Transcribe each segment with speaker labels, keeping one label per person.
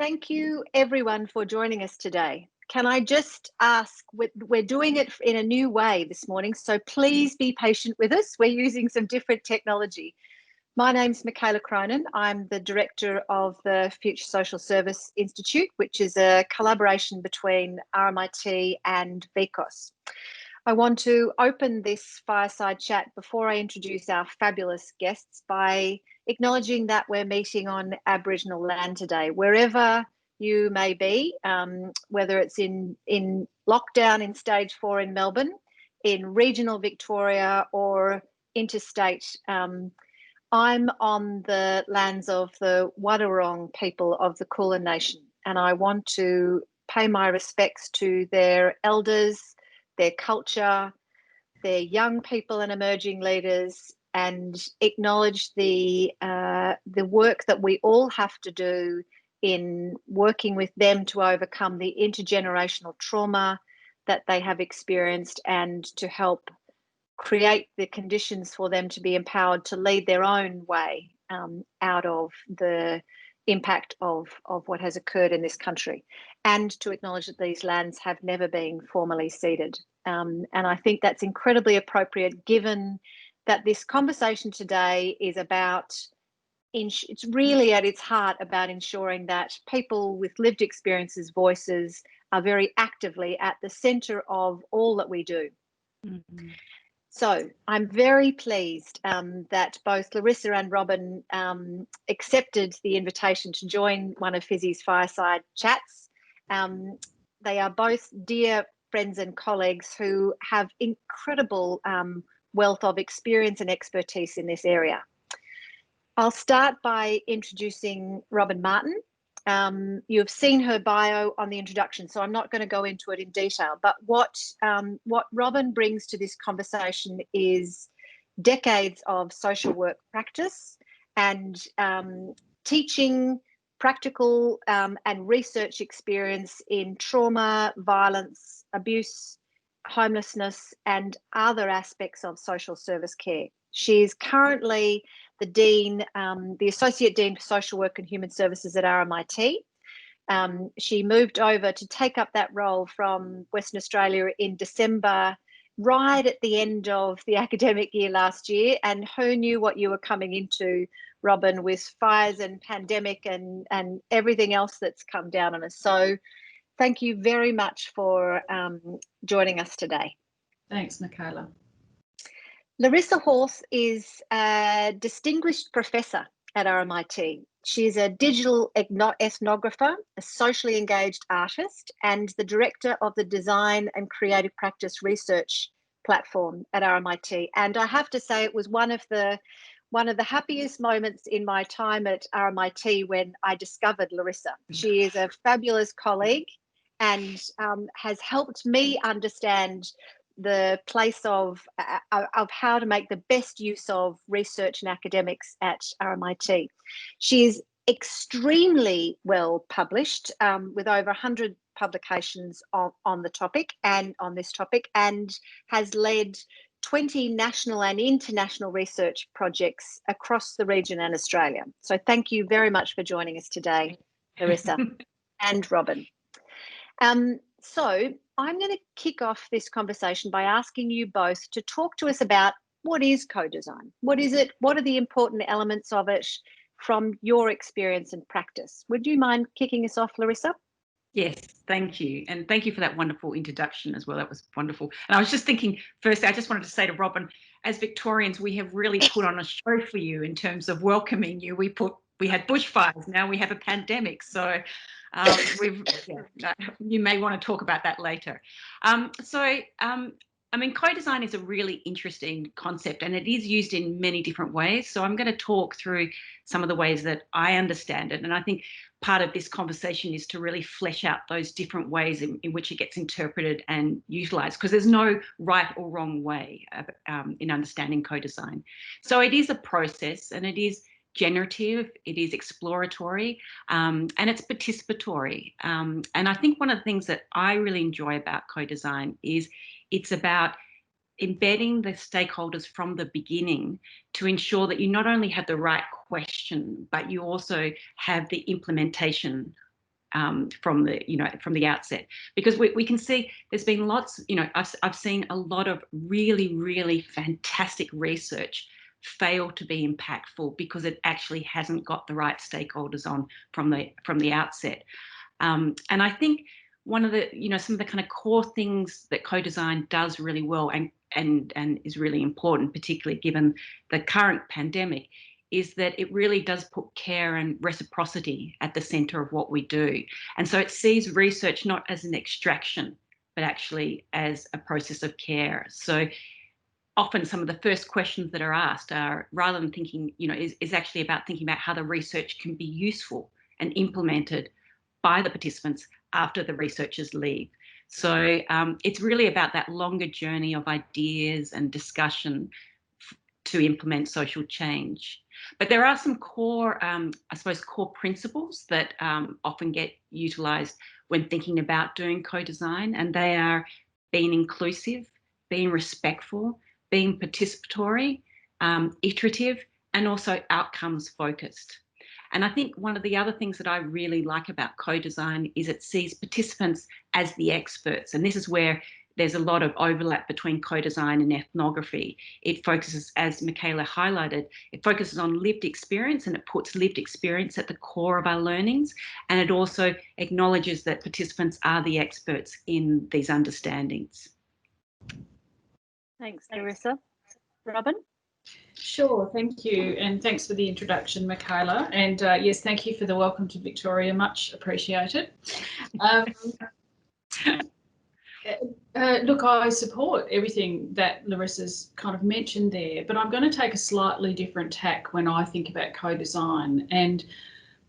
Speaker 1: Thank you everyone for joining us today. Can I just ask, we're doing it in a new way this morning, so please be patient with us. We're using some different technology. My name's Michaela Cronin. I'm the director of the Future Social Service Institute, which is a collaboration between RMIT and VCOSS. I want to open this fireside chat before I introduce our fabulous guests by acknowledging that we're meeting on Aboriginal land today, wherever you may be, whether it's in lockdown in stage 4 in Melbourne, in regional Victoria or interstate. I'm on the lands of the Wadawurrung people of the Kulin Nation, and I want to pay my respects to their elders, their culture, their young people and emerging leaders, and acknowledge the work that we all have to do in working with them to overcome the intergenerational trauma that they have experienced and to help create the conditions for them to be empowered to lead their own way out of the impact of what has occurred in this country, and to acknowledge that these lands have never been formally ceded. And I think that's incredibly appropriate given that this conversation today is about, it's really at its heart about ensuring that people with lived experiences, voices are very actively at the centre of all that we do. Mm-hmm. So I'm very pleased that both Larissa and Robyn accepted the invitation to join one of FSSI's Fireside Chats. They are both dear friends and colleagues who have incredible wealth of experience and expertise in this area. I'll start by introducing Robyn Martin. You've seen her bio on the introduction, so I'm not going to go into it in detail, but what Robyn brings to this conversation is decades of social work practice and teaching, practical and research experience in trauma, violence, abuse, homelessness, and other aspects of social service care. She's currently the Dean, the Associate Dean for Social Work and Human Services at RMIT. She moved over to take up that role from Western Australia in December, right at the end of the academic year last year. And who knew what you were coming into, Robyn, with fires and pandemic and everything else that's come down on us. So thank you very much for joining us today.
Speaker 2: Thanks, Michaela.
Speaker 1: Larissa Hjorth is a distinguished professor at RMIT. She's a digital ethnographer, a socially engaged artist, and the director of the Design and Creative Practice Research platform at RMIT. And I have to say, it was one of the happiest moments in my time at RMIT when I discovered Larissa. She is a fabulous colleague and has helped me understand the place of how to make the best use of research and academics at RMIT. She is extremely well published with over 100 publications on the topic and on this topic, and has led 20 national and international research projects across the region and Australia. So thank you very much for joining us today, Larissa and Robyn. So I'm going to kick off this conversation by asking you both to talk to us about what is co-design? What is it? What are the important elements of it from your experience and practice? Would you mind kicking us off, Larissa?
Speaker 2: Yes, thank you. And thank you for that wonderful introduction as well. That was wonderful. And I was just thinking, firstly, I just wanted to say to Robyn, as Victorians, we have really put on a show for you in terms of welcoming you. We had bushfires, now we have a pandemic. So you may want to talk about that later. I mean, co-design is a really interesting concept, and it is used in many different ways. So I'm going to talk through some of the ways that I understand it. And I think part of this conversation is to really flesh out those different ways in which it gets interpreted and utilised, because there's no right or wrong way in understanding co-design. So it is a process, and it is generative, it is exploratory, and it's participatory. And I think one of the things that I really enjoy about co-design is it's about embedding the stakeholders from the beginning to ensure that you not only have the right question, but you also have the implementation from the outset, because we can see there's been lots. I've seen a lot of really fantastic research fail to be impactful because it actually hasn't got the right stakeholders on from the outset. And I think one of the some of the kind of core things that co-design does really well and is really important, particularly given the current pandemic, is that it really does put care and reciprocity at the centre of what we do. And so it sees research not as an extraction, but actually as a process of care. So often some of the first questions that are asked are, rather than thinking, is actually about thinking about how the research can be useful and implemented by the participants after the researchers leave. So it's really about that longer journey of ideas and discussion to implement social change. But there are some core, core principles that often get utilised when thinking about doing co-design, and they are being inclusive, being respectful, being participatory, iterative, and also outcomes focused. And I think one of the other things that I really like about co-design is it sees participants as the experts. And this is where there's a lot of overlap between co-design and ethnography. It focuses, as Michaela highlighted, it focuses on lived experience, and it puts lived experience at the core of our learnings. And it also acknowledges that participants are the experts in these understandings.
Speaker 1: Thanks, Larissa. Robyn?
Speaker 3: Sure, thank you, and thanks for the introduction, Michaela. And yes, thank you for the welcome to Victoria, much appreciated. Look, I support everything that Larissa's kind of mentioned there, but I'm going to take a slightly different tack when I think about co-design. And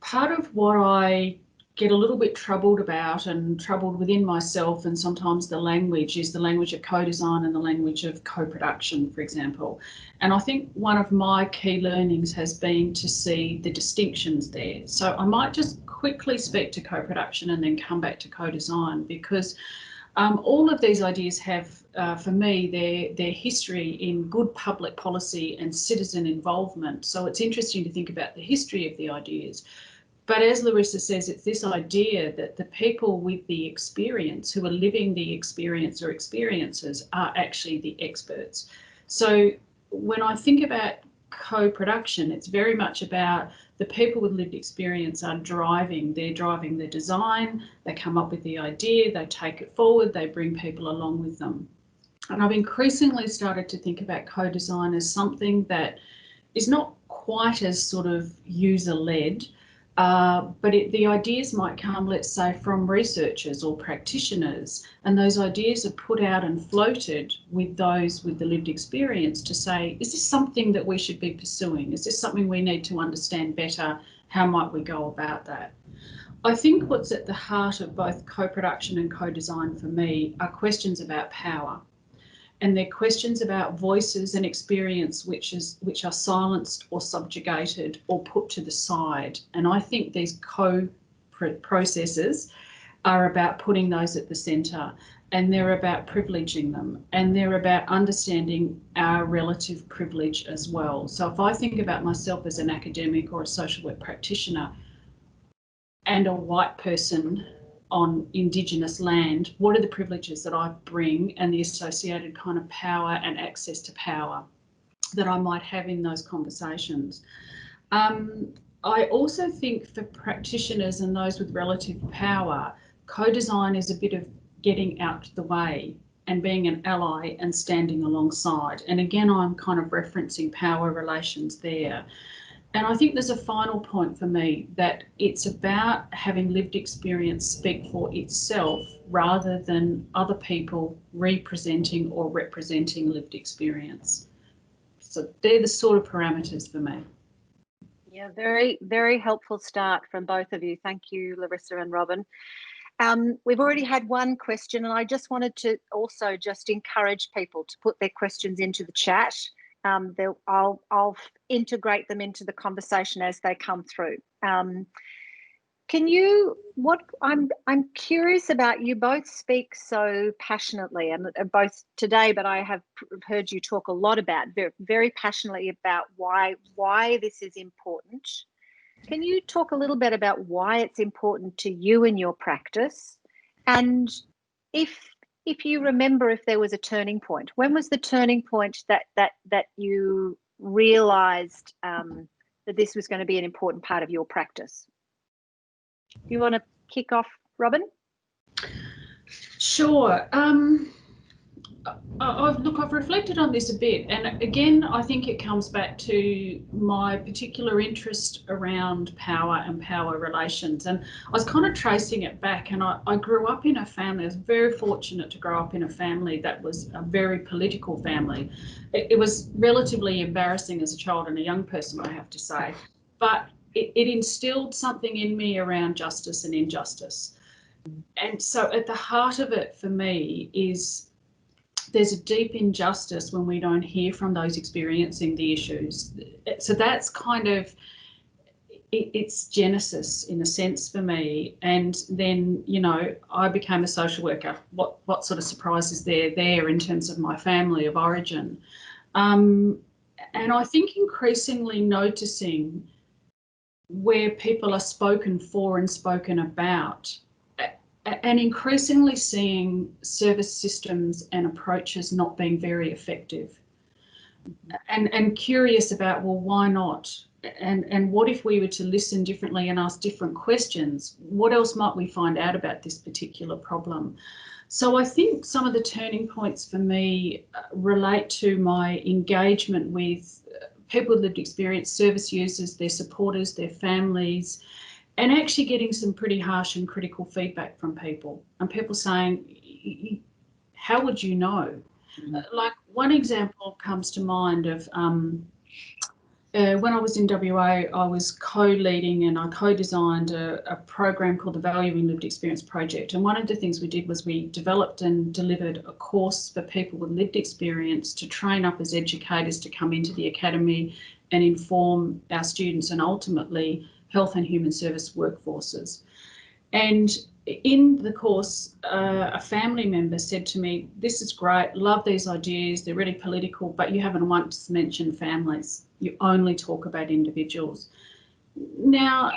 Speaker 3: part of what I get a little bit troubled about and troubled within myself, and sometimes the language, is the language of co-design and the language of co-production, for example. And I think one of my key learnings has been to see the distinctions there. So I might just quickly speak to co-production and then come back to co-design, because all of these ideas have, for me, their history in good public policy and citizen involvement. So it's interesting to think about the history of the ideas. But as Larissa says, it's this idea that the people with the experience, who are living the experience or experiences, are actually the experts. So when I think about co-production, it's very much about the people with lived experience are driving. They're driving the design, they come up with the idea, they take it forward, they bring people along with them. And I've increasingly started to think about co-design as something that is not quite as sort of user-led, but the ideas might come, let's say, from researchers or practitioners, and those ideas are put out and floated with those with the lived experience to say, is this something that we should be pursuing? Is this something we need to understand better? How might we go about that? I think what's at the heart of both co-production and co-design for me are questions about power. And they're questions about voices and experience which are silenced or subjugated or put to the side. And I think these co-processes are about putting those at the centre, and they're about privileging them, and they're about understanding our relative privilege as well. So if I think about myself as an academic or a social work practitioner and a white person on Indigenous land, what are the privileges that I bring and the associated kind of power and access to power that I might have in those conversations? I also think for practitioners and those with relative power, co-design is a bit of getting out the way and being an ally and standing alongside. And again, I'm kind of referencing power relations there. And I think there's a final point for me, that it's about having lived experience speak for itself rather than other people representing or representing lived experience. So they're the sort of parameters for me.
Speaker 1: Yeah, very, very helpful start from both of you. Thank you, Larissa and Robyn. We've already had one question, and I just wanted to also just encourage people to put their questions into the chat. I'll integrate them into the conversation as they come through. I'm curious about, you both speak so passionately, and both today, but I have heard you talk a lot about very passionately about why this is important. Can you talk a little bit about why it's important to you in your practice, and if you remember if there was a turning point? When was the turning point that you realised that this was going to be an important part of your practice? Do you want to kick off, Robyn?
Speaker 3: Sure. I've reflected on this a bit, and again, I think it comes back to my particular interest around power and power relations. And I was kind of tracing it back, and I grew up in a family. I was very fortunate to grow up in a family that was a very political family. It was relatively embarrassing as a child and a young person, I have to say, but it instilled something in me around justice and injustice. And so at the heart of it for me is there's a deep injustice when we don't hear from those experiencing the issues. So that's kind of it's genesis in a sense for me. And then, you know, I became a social worker. What sort of surprise is there in terms of my family of origin? And I think increasingly noticing where people are spoken for and spoken about, and increasingly seeing service systems and approaches not being very effective, and curious about, well, why not? And what if we were to listen differently and ask different questions? What else might we find out about this particular problem? So I think some of the turning points for me relate to my engagement with people with lived experience, service users, their supporters, their families, and actually getting some pretty harsh and critical feedback from people, and people saying, how would you know? Like one example comes to mind of when I was in WA, I was co-leading and I co-designed a program called the Valuing Lived Experience Project. And one of the things we did was we developed and delivered a course for people with lived experience to train up as educators to come into the academy and inform our students and ultimately health and human service workforces. And in the course, a family member said to me, this is great, love these ideas, they're really political, but you haven't once mentioned families. You only talk about individuals. Now,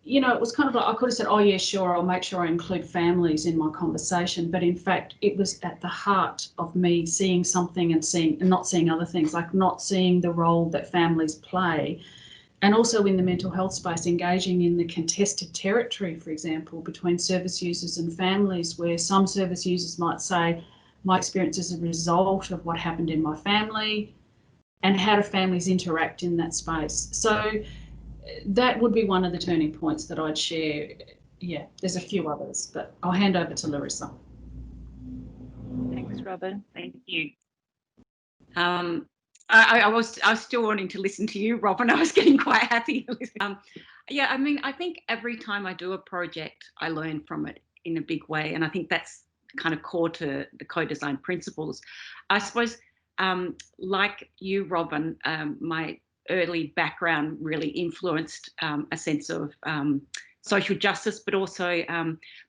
Speaker 3: you know, it was kind of like, I could have said, oh yeah, sure, I'll make sure I include families in my conversation. But in fact, it was at the heart of me seeing something and not seeing other things, like not seeing the role that families play. And also in the mental health space, engaging in the contested territory, for example, between service users and families, where some service users might say, my experience is a result of what happened in my family, and how do families interact in that space. So that would be one of the turning points that I'd share. Yeah, there's a few others, but I'll hand over to Larissa.
Speaker 1: Thanks, Robyn.
Speaker 2: Thank you. I was still wanting to listen to you, Robyn. I was getting quite happy. Yeah, I mean, I think every time I do a project, I learn from it in a big way. And I think that's kind of core to the co-design principles. I suppose, like you, Robyn, my early background really influenced a sense of social justice, but also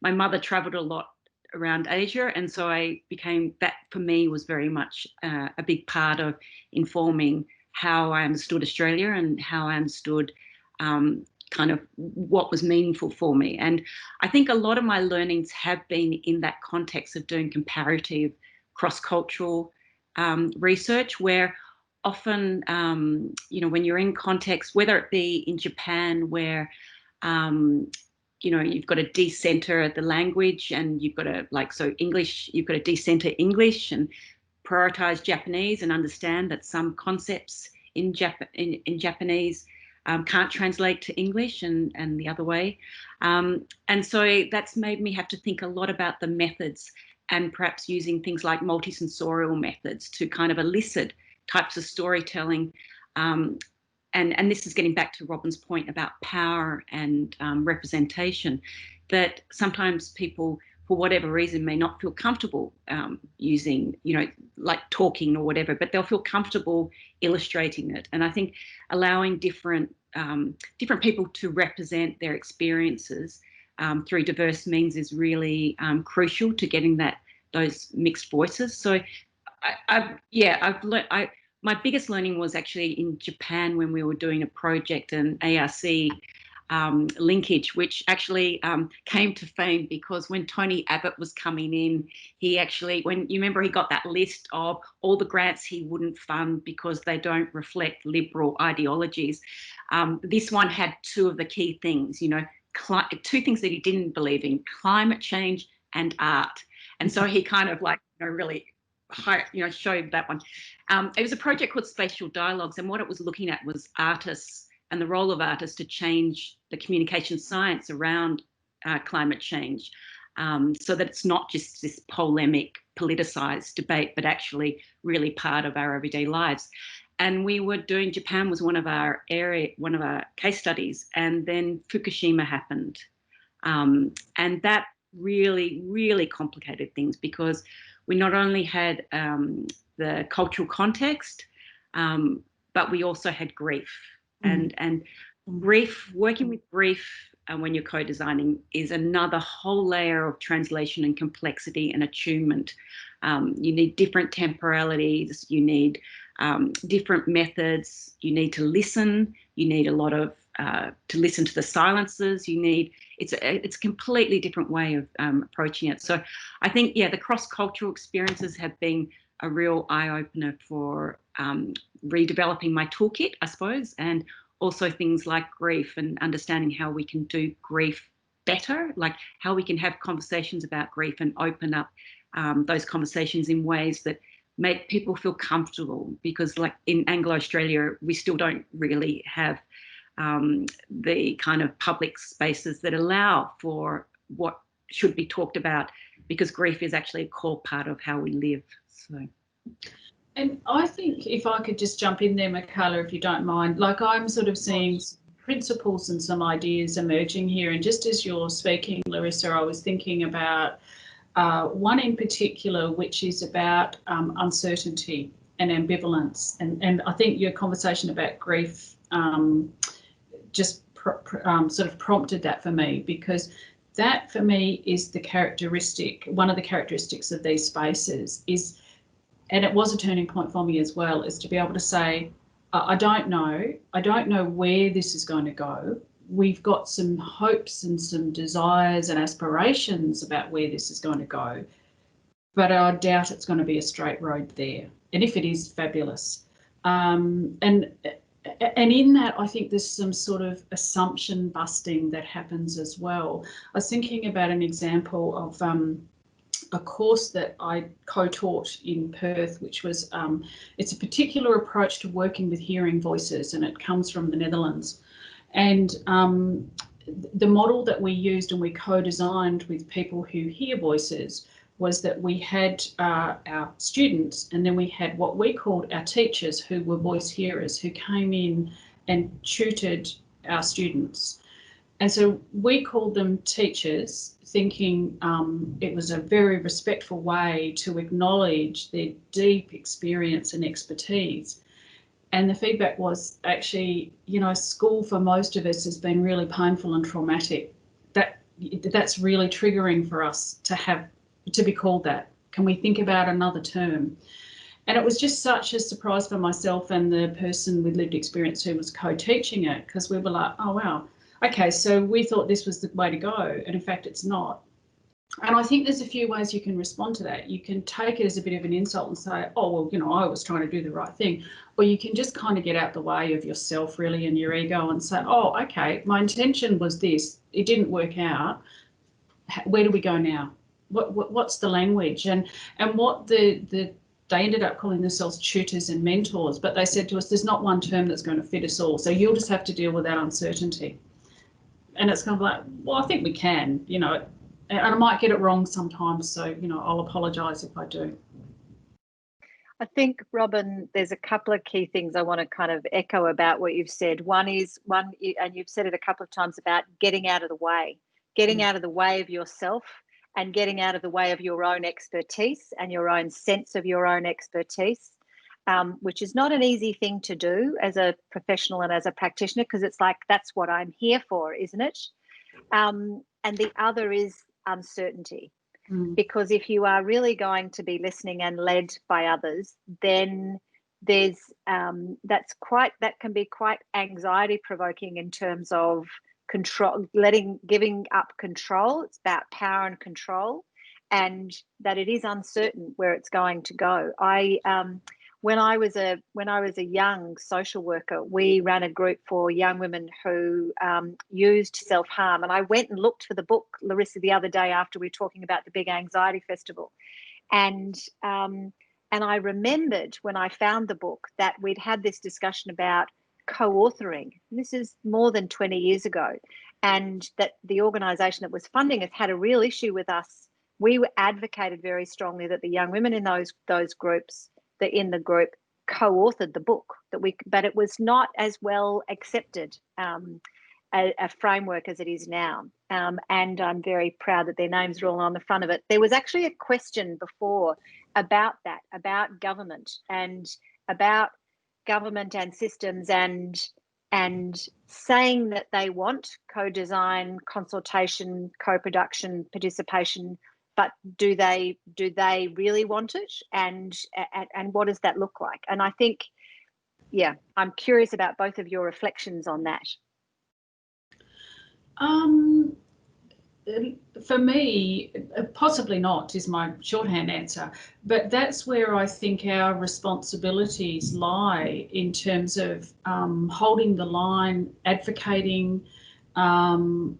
Speaker 2: my mother travelled a lot around Asia, and so I became, that for me was very much a big part of informing how I understood Australia and how I understood kind of what was meaningful for me. And I think a lot of my learnings have been in that context of doing comparative cross-cultural research, where often, you know, when you're in context, whether it be in Japan, where you know, you've got to decenter the language, and you've got to, like, so English, you've got to decenter English and prioritize Japanese, and understand that some concepts in Japanese can't translate to English, and the other way. And so that's made me have to think a lot about the methods, and perhaps using things like multisensorial methods to kind of elicit types of storytelling. And this is getting back to Robyn's point about power and representation, that sometimes people, for whatever reason, may not feel comfortable using, you know, like talking or whatever, but they'll feel comfortable illustrating it. And I think allowing different people to represent their experiences through diverse means is really crucial to getting those mixed voices. So I've learned. My biggest learning was actually in Japan when we were doing a project, and ARC linkage, which actually came to fame because when Tony Abbott was coming in, he actually, when you remember, he got that list of all the grants he wouldn't fund because they don't reflect liberal ideologies. This one had two of the key things, you know, two things that he didn't believe in: climate change and art. And so he kind of like, you know, really showed that one. It was a project called Spatial Dialogues, and what it was looking at was artists and the role of artists to change the communication science around climate change, so that it's not just this polemic, politicized debate, but actually really part of our everyday lives. And we were doing, Japan was one of our case studies, and then Fukushima happened. And that really, really complicated things, because we not only had the cultural context, but we also had grief. And grief, working with grief when you're co-designing is another whole layer of translation and complexity and attunement. You need different temporalities, you need different methods, you need to listen, you need a lot of to listen to the silences, you need, it's a completely different way of approaching it. So I think, yeah, the cross-cultural experiences have been a real eye-opener for redeveloping my toolkit, I suppose, and also things like grief and understanding how we can do grief better, like how we can have conversations about grief and open up those conversations in ways that make people feel comfortable, because like in Anglo-Australia, we still don't really have the kind of public spaces that allow for what should be talked about, because grief is actually a core part of how we live. So.
Speaker 3: And I think if I could just jump in there, Michaela, if you don't mind, like I'm sort of seeing principles and some ideas emerging here. And just as you're speaking, Larissa, I was thinking about one in particular, which is about uncertainty and ambivalence. And I think your conversation about grief just sort of prompted that for me, because that for me is the characteristic, one of the characteristics of these spaces is, and it was a turning point for me as well, is to be able to say, I don't know where this is going to go. We've got some hopes and some desires and aspirations about where this is going to go, but I doubt it's going to be a straight road there. And if it is, fabulous. And in that, I think there's some sort of assumption busting that happens as well. I was thinking about an example of a course that I co-taught in Perth, which was, it's a particular approach to working with hearing voices, and it comes from the Netherlands. And the model that we used and we co-designed with people who hear voices was that we had our students, and then we had what we called our teachers, who were voice hearers, who came in and tutored our students. And so we called them teachers, thinking it was a very respectful way to acknowledge their deep experience and expertise. And the feedback was actually, you know, school for most of us has been really painful and traumatic. That's really triggering for us to be called that. Can we think about another term? And it was just such a surprise for myself and the person with lived experience who was co-teaching it, because we were like, oh, wow. Okay, so we thought this was the way to go, and in fact it's not. And I think there's a few ways you can respond to that. You can take it as a bit of an insult and say, oh, well, you know, I was trying to do the right thing. Or you can just kind of get out the way of yourself really and your ego and say, oh, okay, my intention was this, it didn't work out. Where do we go now? What's the language? And what they ended up calling themselves tutors and mentors, but they said to us, there's not one term that's going to fit us all, so you'll just have to deal with that uncertainty. And it's kind of like, well, I think we can, you know, and I might get it wrong sometimes, so, you know, I'll apologise if I do.
Speaker 1: I think, Robyn, there's a couple of key things I want to kind of echo about what you've said. One, and you've said it a couple of times, about getting out of the way, out of the way of yourself, and getting out of the way of your own expertise and your own sense of your own expertise, which is not an easy thing to do as a professional and as a practitioner, because it's like, that's what I'm here for, isn't it? And the other is uncertainty, because if you are really going to be listening and led by others, then there's that can be quite anxiety provoking in terms of control, giving up control. It's about power and control, and that it is uncertain where it's going to go. When I was a young social worker, we ran a group for young women who used self-harm, and I went and looked for the book, Larissa, the other day after we were talking about the Big Anxiety Festival, and I remembered when I found the book that we'd had this discussion about co-authoring. This is more than 20 years ago, and that the organisation that was funding it had a real issue with us. We advocated very strongly that the young women in those groups, in the group, co-authored the book, but it was not as well accepted a framework as it is now. And I'm very proud that their names are all on the front of it. There was actually a question before about that, about government and systems, and saying that they want co-design, consultation, co-production, participation, but do they really want it, and what does that look like? And I think, yeah, I'm curious about both of your reflections on that.
Speaker 3: For me, possibly not is my shorthand answer, but that's where I think our responsibilities lie in terms of holding the line, advocating,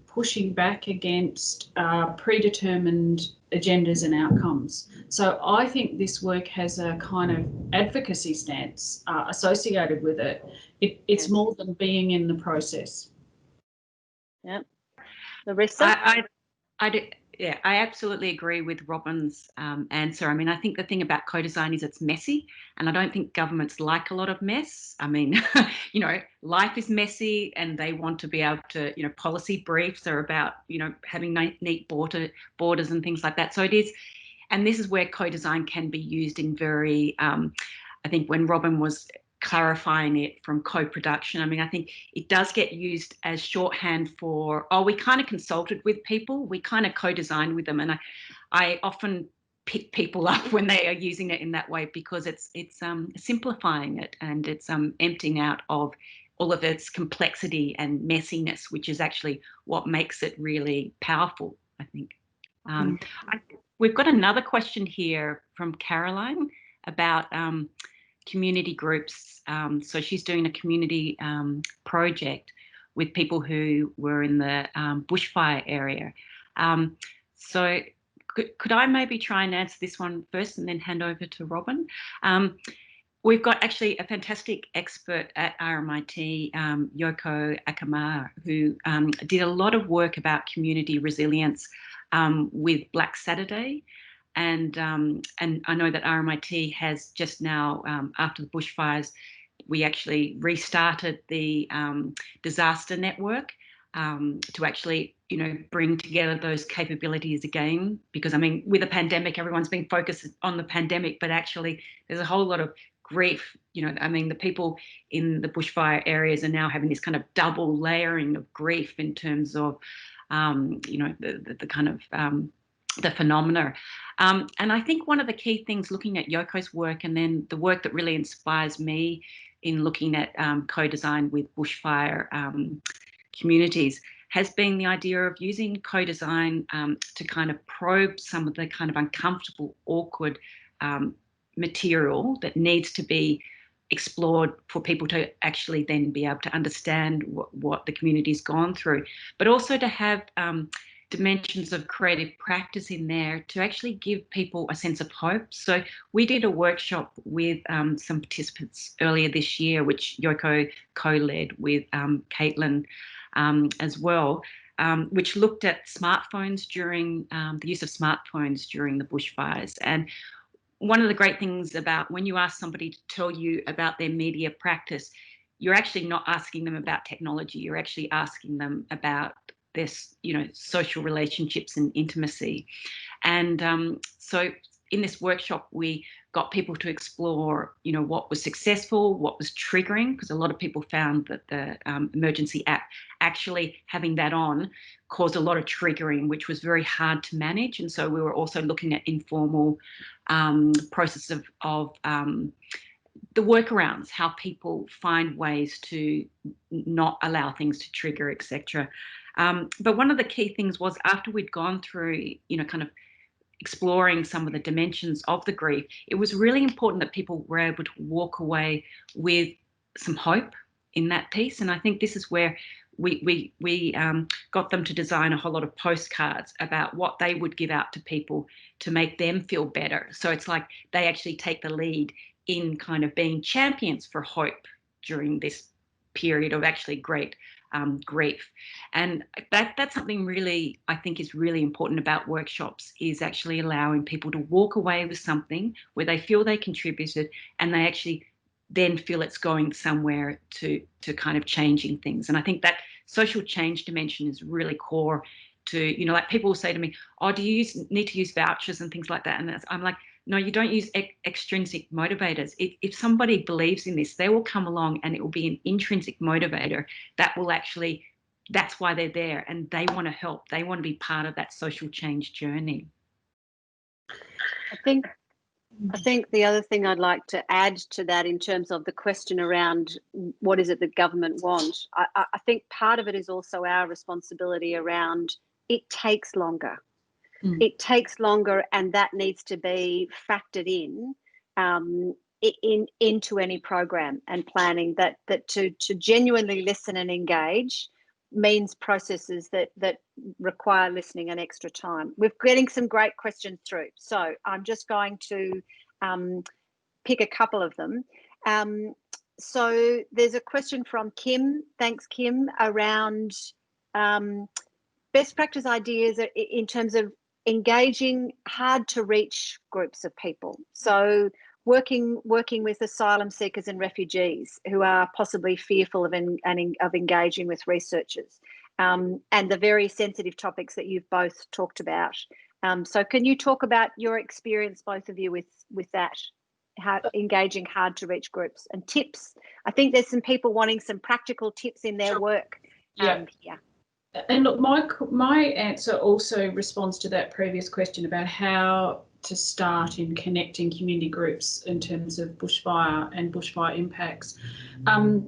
Speaker 3: pushing back against predetermined agendas and outcomes. So I think this work has a kind of advocacy stance associated with it. It's more than being in the process.
Speaker 1: Yeah. Larissa?
Speaker 2: I absolutely agree with Robyn's answer. I mean, I think the thing about co-design is it's messy, and I don't think governments like a lot of mess. I mean, you know, life is messy, and they want to be able to, you know, policy briefs are about, you know, having neat borders and things like that. So it is, and this is where co-design can be used in very, I think when Robyn was clarifying it from co-production, I mean, I think it does get used as shorthand for, oh, we kind of consulted with people, we kind of co-designed with them. And I often pick people up when they are using it in that way, because it's simplifying it, and it's emptying out of all of its complexity and messiness, which is actually what makes it really powerful, I think. We've got another question here from Caroline about community groups. So she's doing a community project with people who were in the bushfire area. So could I maybe try and answer this one first and then hand over to Robyn? We've got actually a fantastic expert at RMIT, Yoko Akamara, who did a lot of work about community resilience with Black Saturday. And I know that RMIT has just now, after the bushfires, we actually restarted the disaster network to actually, you know, bring together those capabilities again. Because I mean, with a pandemic, everyone's been focused on the pandemic, but actually there's a whole lot of grief. You know, I mean, the people in the bushfire areas are now having this kind of double layering of grief in terms of, you know, the kind of the phenomena. And I think one of the key things looking at Yoko's work, and then the work that really inspires me in looking at co-design with bushfire communities, has been the idea of using co-design to kind of probe some of the kind of uncomfortable, awkward material that needs to be explored for people to actually then be able to understand what the community's gone through, but also to have dimensions of creative practice in there to actually give people a sense of hope. So we did a workshop with some participants earlier this year, which Yoko co-led with Caitlin as well, which looked at smartphones during the use of smartphones during the bushfires. And one of the great things about when you ask somebody to tell you about their media practice, you're actually not asking them about technology, you're actually asking them about this, you know, social relationships and intimacy. And so in this workshop, we got people to explore, you know, what was successful, what was triggering, because a lot of people found that the emergency app, actually having that on, caused a lot of triggering, which was very hard to manage. And so we were also looking at informal process of the workarounds, how people find ways to not allow things to trigger, etc. But one of the key things was, after we'd gone through, kind of exploring some of the dimensions of the grief, it was really important that people were able to walk away with some hope in that piece. And I think this is where we got them to design a whole lot of postcards about what they would give out to people to make them feel better. So it's like they actually take the lead in kind of being champions for hope during this period of actually great grief. And that's something really, I think, is really important about workshops, is actually allowing people to walk away with something where they feel they contributed, and they actually then feel it's going somewhere to kind of changing things. And I think that social change dimension is really core to, like people will say to me, oh, do you need to use vouchers and things like that? And I'm like, no, you don't use extrinsic motivators. If somebody believes in this, they will come along, and it will be an intrinsic motivator that will actually, that's why they're there, and they want to help. They want to be part of that social change journey.
Speaker 1: I think the other thing I'd like to add to that, in terms of the question around what is it that government wants, I think part of it is also our responsibility around, it takes longer. It takes longer, and that needs to be factored into any program and planning, that to genuinely listen and engage means processes that require listening and extra time. We're getting some great questions through, so I'm just going to pick a couple of them. So there's a question from Kim, thanks Kim, around best practice ideas in terms of engaging hard to reach groups of people. So working with asylum seekers and refugees who are possibly fearful of engaging with researchers, and the very sensitive topics that you've both talked about. So can you talk about your experience, both of you, with that, how engaging hard to reach groups, and tips? I think there's some people wanting some practical tips in their work.
Speaker 3: Yeah. And look, my answer also responds to that previous question about how to start in connecting community groups in terms of bushfire and bushfire impacts. And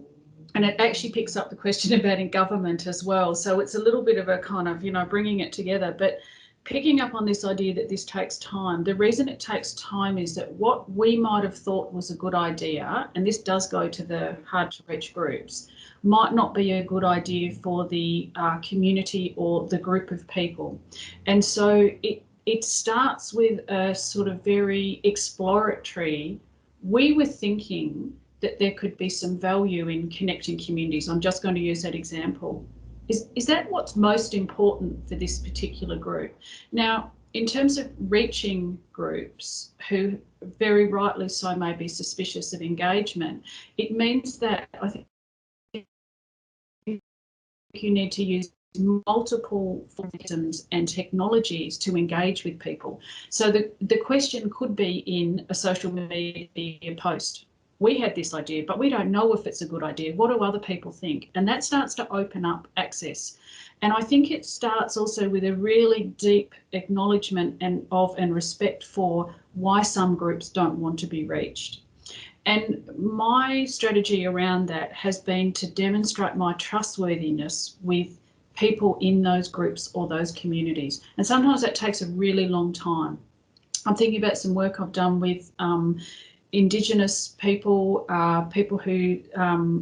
Speaker 3: it actually picks up the question about in government as well. So it's a little bit of a kind of, bringing it together, but picking up on this idea that this takes time. The reason it takes time is that what we might have thought was a good idea, and this does go to the hard to reach groups, might not be a good idea for the community or the group of people. And so it starts with a sort of very exploratory, we were thinking that there could be some value in connecting communities. I'm just going to use that example. Is that what's most important for this particular group? Now, in terms of reaching groups who very rightly so may be suspicious of engagement, it means that I think you need to use multiple systems and technologies to engage with people. So the question could be in a social media post. We had this idea, but we don't know if it's a good idea. What do other people think? And that starts to open up access. And I think it starts also with a really deep acknowledgement and respect for why some groups don't want to be reached. And my strategy around that has been to demonstrate my trustworthiness with people in those groups or those communities. And sometimes that takes a really long time. I'm thinking about some work I've done with Indigenous people, people who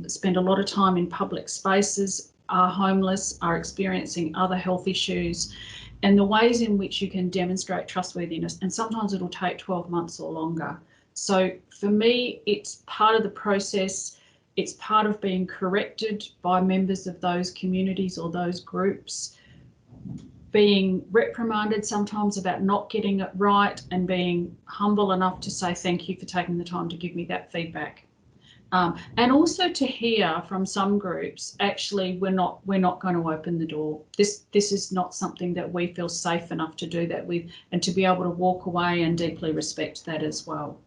Speaker 3: spend a lot of time in public spaces, are homeless, are experiencing other health issues, and the ways in which you can demonstrate trustworthiness. And sometimes it'll take 12 months or longer. So for me, it's part of the process. It's part of being corrected by members of those communities or those groups, being reprimanded sometimes about not getting it right, and being humble enough to say thank you for taking the time to give me that feedback. And also to hear from some groups, actually, we're not going to open the door. This is not something that we feel safe enough to do that with, and to be able to walk away and deeply respect that as well.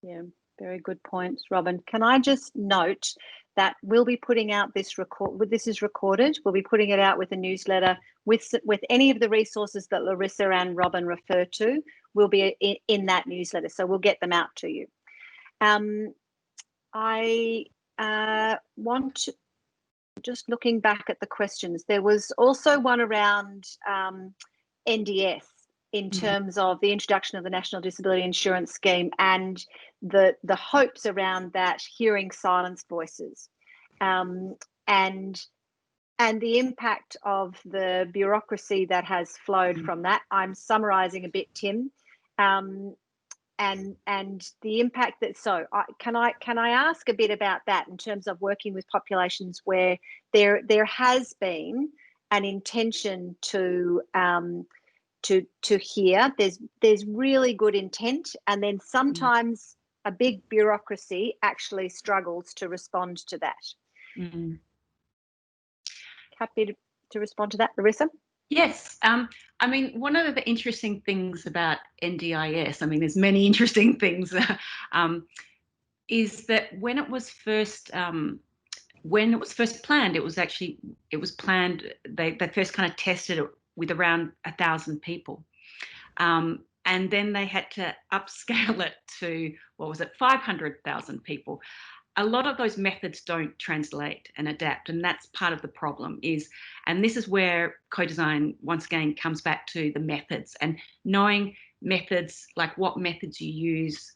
Speaker 1: Yeah, very good points, Robyn. Can I just note that we'll be putting out this this is recorded. We'll be putting it out with a newsletter with any of the resources that Larissa and Robyn refer to will be in that newsletter. So we'll get them out to you. I want to, just looking back at the questions, there was also one around NDS in terms of the introduction of the National Disability Insurance Scheme and the hopes around that, hearing silenced voices, and the impact of the bureaucracy that has flowed from that. I'm summarising a bit, Tim, and the impact that. So, can I ask a bit about that in terms of working with populations where there has been an intention to hear. There's really good intent, and then sometimes a big bureaucracy actually struggles to respond to that. Happy to respond to that, Larissa.
Speaker 2: Yes. I mean, one of the interesting things about NDIS, I mean, there's many interesting things, is that when it was first planned, it was planned. They first kind of tested it with around 1,000 people, and then they had to upscale it to 500,000 people. A lot of those methods don't translate and adapt, and that's part of the problem. And this is where co-design once again comes back to the methods and knowing methods, like what methods you use.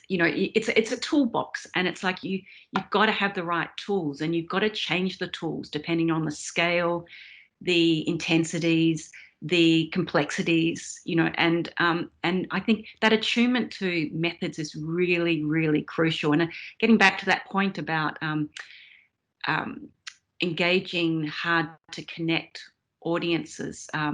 Speaker 2: It's a toolbox, and it's like you've got to have the right tools, and you've got to change the tools depending on the scale, the intensities, the complexities, and I think that attunement to methods is really, really crucial. And getting back to that point about engaging hard to connect audiences, I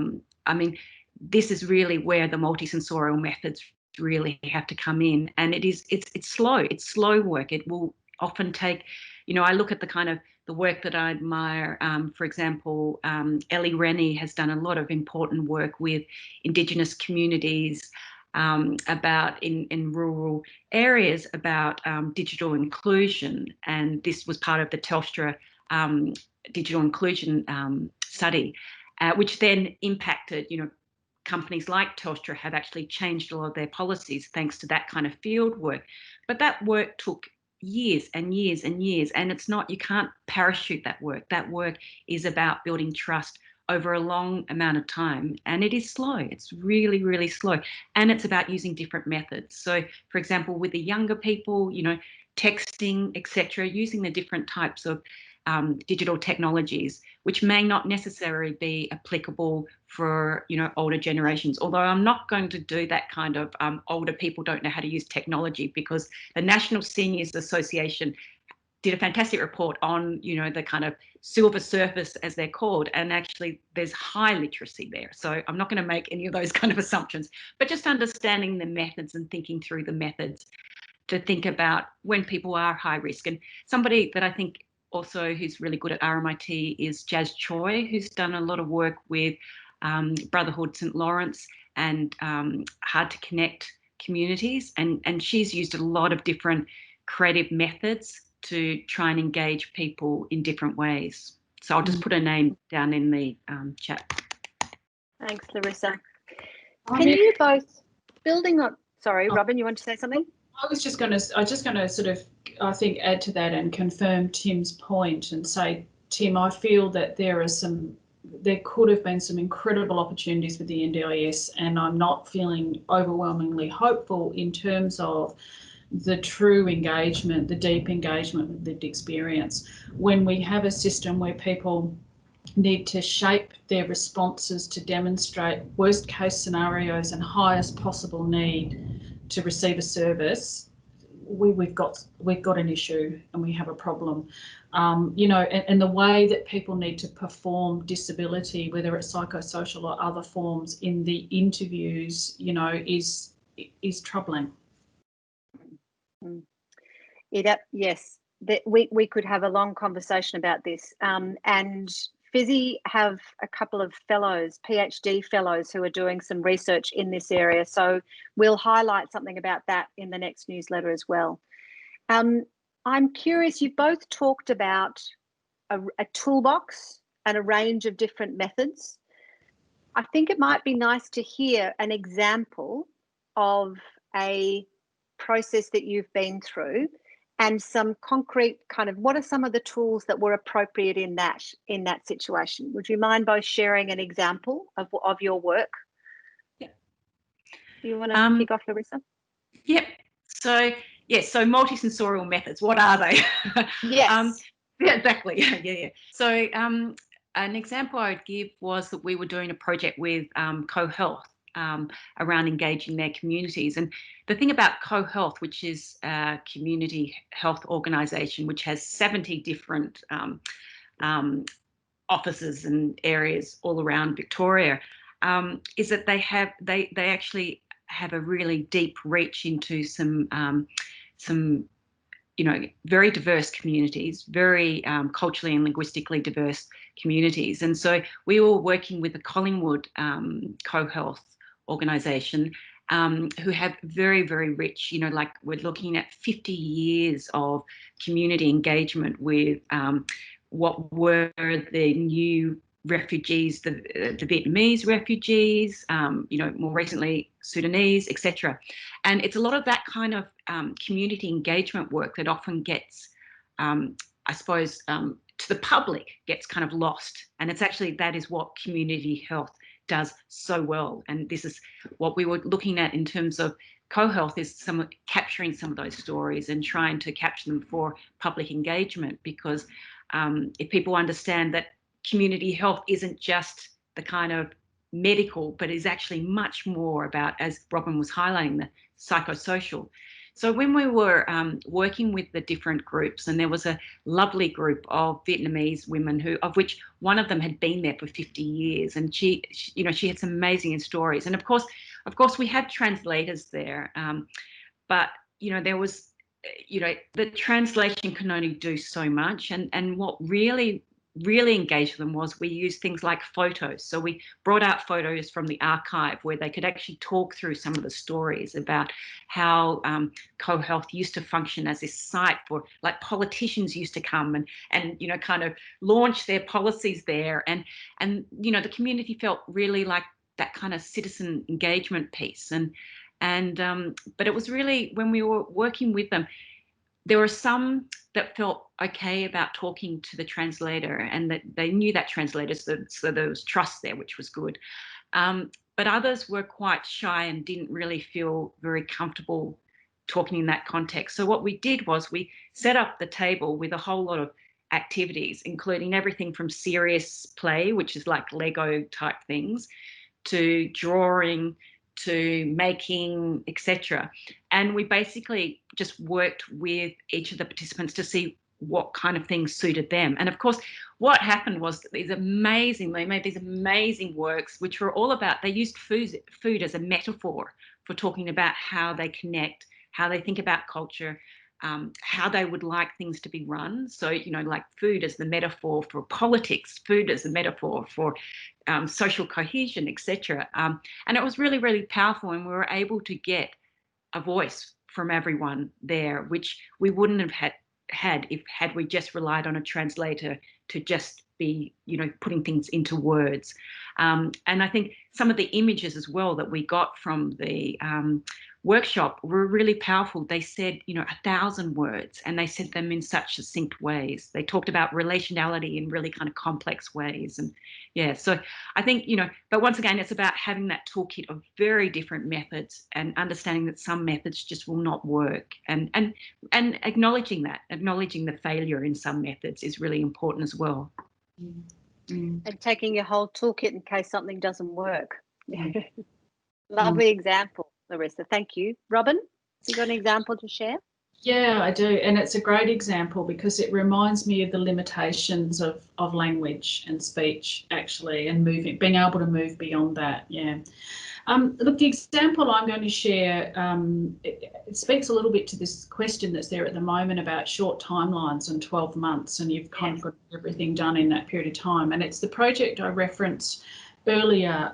Speaker 2: mean, this is really where the multisensorial methods really have to come in. And it's slow work. It will often take, I look at the kind of the work that I admire. For example, Ellie Rennie has done a lot of important work with Indigenous communities about in rural areas about digital inclusion, and this was part of the Telstra digital inclusion study, which then impacted, companies like Telstra have actually changed a lot of their policies thanks to that kind of field work. But that work took years and years and years, and you can't parachute that work. That work is about building trust over a long amount of time, and it is slow. It's really, really slow, and it's about using different methods. So, for example, with the younger people, texting, etc., using the different types of digital technologies, which may not necessarily be applicable for older generations. Although I'm not going to do that kind of older people don't know how to use technology, because the National Seniors Association did a fantastic report on the kind of silver surface, as they're called, and actually there's high literacy there. So I'm not going to make any of those kind of assumptions, but just understanding the methods and thinking through the methods to think about when people are high risk. And somebody that I think also who's really good at RMIT is Jazz Choi, who's done a lot of work with Brotherhood St. Lawrence and hard to connect communities, and she's used a lot of different creative methods to try and engage people in different ways. So I'll just put her name down in the chat.
Speaker 1: Thanks, Larissa. Can you both, building on, sorry, Robyn, you want to say something?
Speaker 3: I was just going to sort of, I think, add to that and confirm Tim's point and say, Tim, I feel that there could have been some incredible opportunities with the NDIS, and I'm not feeling overwhelmingly hopeful in terms of the true engagement, the deep engagement with lived experience. When we have a system where people need to shape their responses to demonstrate worst case scenarios and highest possible need to receive a service, we've got an issue and we have a problem. And the way that people need to perform disability, whether it's psychosocial or other forms, in the interviews, is troubling.
Speaker 1: Yes, we could have a long conversation about this. And FSSI have a couple of fellows, PhD fellows, who are doing some research in this area. So we'll highlight something about that in the next newsletter as well. I'm curious, you both talked about a toolbox and a range of different methods. I think it might be nice to hear an example of a process that you've been through, and some concrete kind of what are some of the tools that were appropriate in that situation? Would you mind both sharing an example of your work?
Speaker 2: Yeah.
Speaker 1: Do you want to kick off, Larissa?
Speaker 2: Yep. So yes, so multisensorial methods, what are they?
Speaker 1: Yes.
Speaker 2: Yeah, exactly. Yeah. So an example I would give was that we were doing a project with CoHealth around engaging their communities. And the thing about CoHealth, which is a community health organisation which has 70 different offices and areas all around Victoria, is that they actually have a really deep reach into some very diverse communities, very culturally and linguistically diverse communities. And so we were working with the Collingwood CoHealth organisation, who have very, very rich, like we're looking at 50 years of community engagement with what were the new refugees, the Vietnamese refugees, more recently Sudanese, etc. And it's a lot of that kind of community engagement work that often gets, I suppose, to the public gets kind of lost. And it's actually, that is what community health does so well. And this is what we were looking at in terms of CoHealth, is capturing some of those stories and trying to capture them for public engagement, because if people understand that community health isn't just the kind of medical, but is actually much more about, as Robyn was highlighting, the psychosocial. So when we were working with the different groups, and there was a lovely group of Vietnamese women of which one of them had been there for 50 years, and she had some amazing stories. And of course we had translators there, but there was, the translation can only do so much. And what really engaged them was we used things like photos. So we brought out photos from the archive where they could actually talk through some of the stories about how CoHealth used to function as this site for, like, politicians used to come and kind of launch their policies there. And the community felt really like that kind of citizen engagement piece. But it was really, when we were working with them, there were some that felt okay about talking to the translator, and that they knew that translator, so there was trust there, which was good. But others were quite shy and didn't really feel very comfortable talking in that context. So what we did was we set up the table with a whole lot of activities, including everything from serious play, which is like Lego type things, to drawing, to making, etc. And we basically just worked with each of the participants to see what kind of things suited them. And of course, what happened was that they made these amazing works, which were all about, they used food as a metaphor for talking about how they connect, how they think about culture, how they would like things to be run. So, like food as the metaphor for politics, food as the metaphor for social cohesion, etc. And it was really, really powerful, and we were able to get a voice from everyone there, which we wouldn't have had we just relied on a translator to just be, putting things into words. And I think some of the images as well that we got from the workshop were really powerful. They said, 1,000 words, and they said them in such succinct ways. They talked about relationality in really kind of complex ways. And yeah, so I think, but once again, it's about having that toolkit of very different methods and understanding that some methods just will not work, and acknowledging the failure in some methods is really important as well.
Speaker 1: And taking your whole toolkit in case something doesn't work. Lovely example, Larissa. Thank you. Robyn, have you got an example to share?
Speaker 3: Yeah, I do. And it's a great example because it reminds me of the limitations of language and speech, actually, and being able to move beyond that. Yeah. Look, the example I'm going to share, it speaks a little bit to this question that's there at the moment about short timelines and 12 months, and you've kind of got everything done in that period of time. And it's the project I referenced earlier.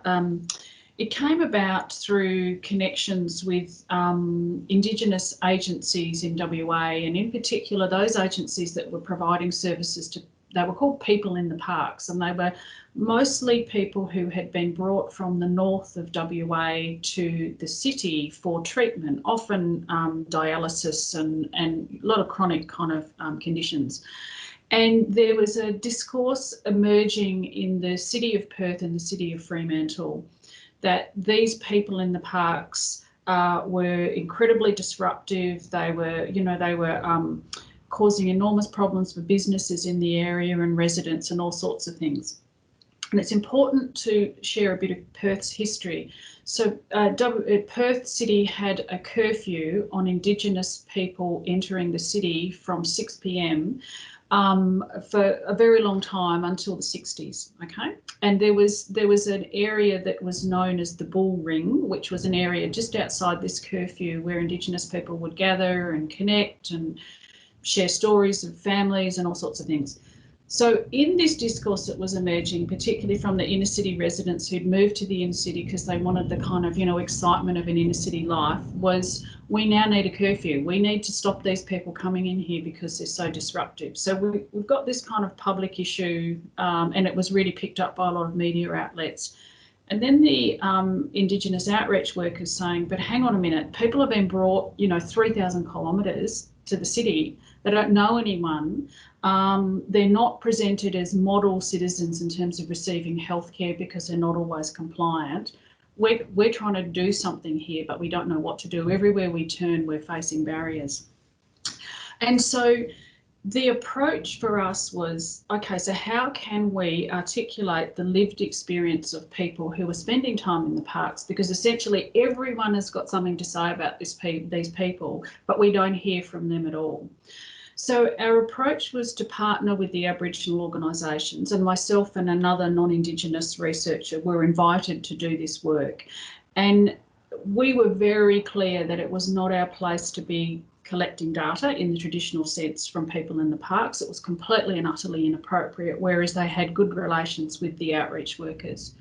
Speaker 3: It came about through connections with Indigenous agencies in WA, and in particular those agencies that were providing services to were called people in the parks, and they were mostly people who had been brought from the north of WA to the city for treatment, often dialysis and a lot of chronic kind of conditions. And there was a discourse emerging in the city of Perth and the city of Fremantle that these people in the parks were incredibly disruptive. They were, causing enormous problems for businesses in the area and residents and all sorts of things. And it's important to share a bit of Perth's history. So Perth City had a curfew on Indigenous people entering the city from 6 p.m. For a very long time until the 60s, okay? And there was an area that was known as the Bull Ring, which was an area just outside this curfew where Indigenous people would gather and connect and share stories of families and all sorts of things. So in this discourse that was emerging, particularly from the inner city residents who'd moved to the inner city because they wanted the kind of, excitement of an inner city life, was we now need a curfew. We need to stop these people coming in here because they're so disruptive. So we've got this kind of public issue, and it was really picked up by a lot of media outlets. And then the Indigenous outreach workers saying, but hang on a minute, people have been brought, 3,000 kilometres to the city. They don't know anyone. They're not presented as model citizens in terms of receiving healthcare because they're not always compliant. We're trying to do something here, but we don't know what to do. Everywhere we turn, we're facing barriers. And so the approach for us was, okay, so how can we articulate the lived experience of people who are spending time in the parks? Because essentially everyone has got something to say about these people, but we don't hear from them at all. So our approach was to partner with the Aboriginal organisations, and myself and another non-Indigenous researcher were invited to do this work. And we were very clear that it was not our place to be collecting data in the traditional sense from people in the parks. It was completely and utterly inappropriate, whereas they had good relations with the outreach workers.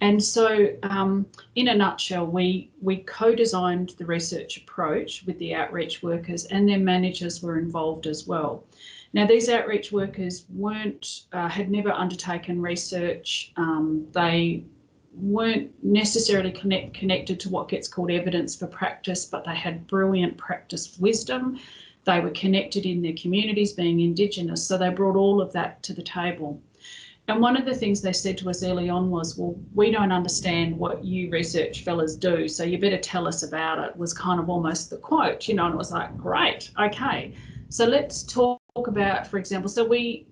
Speaker 3: And so in a nutshell, we co-designed the research approach with the outreach workers, and their managers were involved as well. Now, these outreach workers had never undertaken research. They weren't necessarily connected to what gets called evidence for practice, but they had brilliant practice wisdom. They were connected in their communities, being Indigenous, so they brought all of that to the table. And one of the things they said to us early on was, well, we don't understand what you research fellas do, so you better tell us about it, was kind of almost the quote, and it was like, great, okay. So let's talk about, for example, so we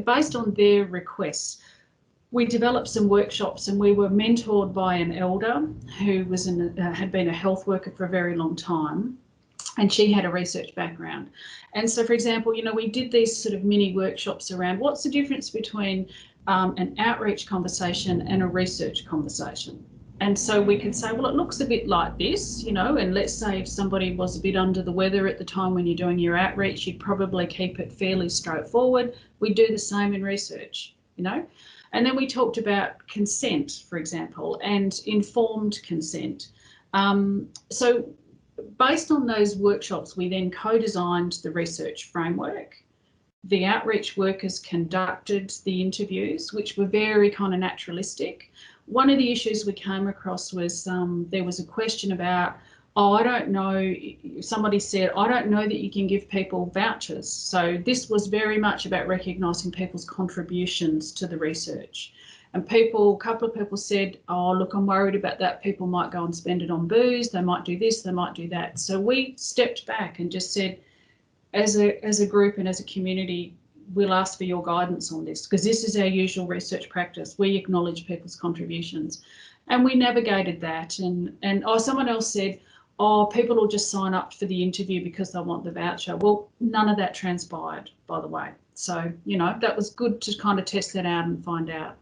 Speaker 3: based on their requests, we developed some workshops, and we were mentored by an elder who was had been a health worker for a very long time. And she had a research background. And so, for example, we did these sort of mini workshops around what's the difference between an outreach conversation and a research conversation. And so we could say, well, it looks a bit like this, and let's say if somebody was a bit under the weather at the time when you're doing your outreach, you'd probably keep it fairly straightforward. We do the same in research, And then we talked about consent, for example, and informed consent. So based on those workshops, we then co-designed the research framework. The outreach workers conducted the interviews, which were very kind of naturalistic. One of the issues we came across was there was a question about, I don't know, somebody said, I don't know that you can give people vouchers. So this was very much about recognising people's contributions to the research. And a couple of people said, oh, look, I'm worried about that. People might go and spend it on booze. They might do this, they might do that. So we stepped back and just said, as a group and as a community, we'll ask for your guidance on this, because this is our usual research practice. We acknowledge people's contributions. And we navigated that. And someone else said, oh, people will just sign up for the interview because they want the voucher. Well, none of that transpired, by the way. So, that was good to kind of test that out and find out.